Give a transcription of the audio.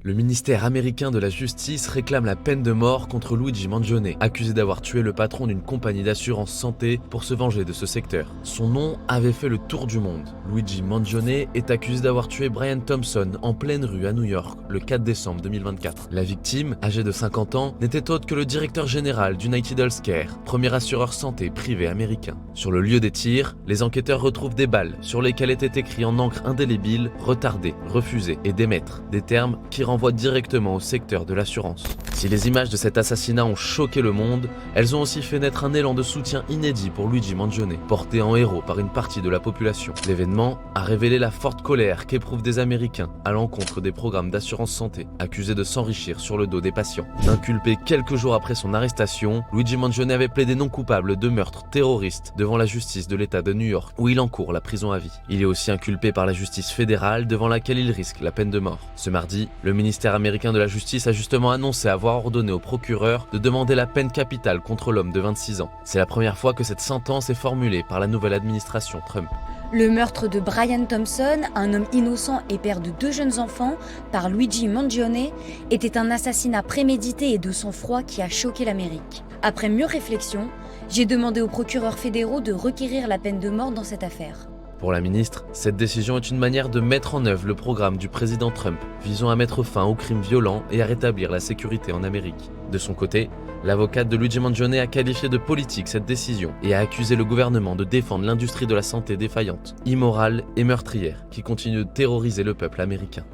Le ministère américain de la Justice réclame la peine de mort contre Luigi Mangione, accusé d'avoir tué le patron d'une compagnie d'assurance santé pour se venger de ce secteur. Son nom avait fait le tour du monde. Luigi Mangione est accusé d'avoir tué Brian Thompson en pleine rue à New York le 4 décembre 2024. La victime, âgée de 50 ans, n'était autre que le directeur général d'United Healthcare, premier assureur santé privé américain. Sur le lieu des tirs, les enquêteurs retrouvent des balles sur lesquelles étaient écrits en encre indélébile « retarder, refuser et démettre », des termes qui renvoie directement au secteur de l'assurance. Si les images de cet assassinat ont choqué le monde, elles ont aussi fait naître un élan de soutien inédit pour Luigi Mangione, porté en héros par une partie de la population. L'événement a révélé la forte colère qu'éprouvent des Américains à l'encontre des programmes d'assurance santé, accusés de s'enrichir sur le dos des patients. Inculpé quelques jours après son arrestation, Luigi Mangione avait plaidé non coupable de meurtre terroriste devant la justice de l'État de New York, où il encourt la prison à vie. Il est aussi inculpé par la justice fédérale, devant laquelle il risque la peine de mort. Ce mardi, le ministère américain de la Justice a justement annoncé avoir ordonné au procureur de demander la peine capitale contre l'homme de 26 ans. C'est la première fois que cette sentence est formulée par la nouvelle administration Trump. Le meurtre de Brian Thompson, un homme innocent et père de 2 jeunes enfants, par Luigi Mangione, était un assassinat prémédité et de sang-froid qui a choqué l'Amérique. Après mûre réflexion, j'ai demandé aux procureurs fédéraux de requérir la peine de mort dans cette affaire. Pour la ministre, cette décision est une manière de mettre en œuvre le programme du président Trump visant à mettre fin aux crimes violents et à rétablir la sécurité en Amérique. De son côté, l'avocate de Luigi Mangione a qualifié de politique cette décision et a accusé le gouvernement de défendre l'industrie de la santé défaillante, immorale et meurtrière qui continue de terroriser le peuple américain.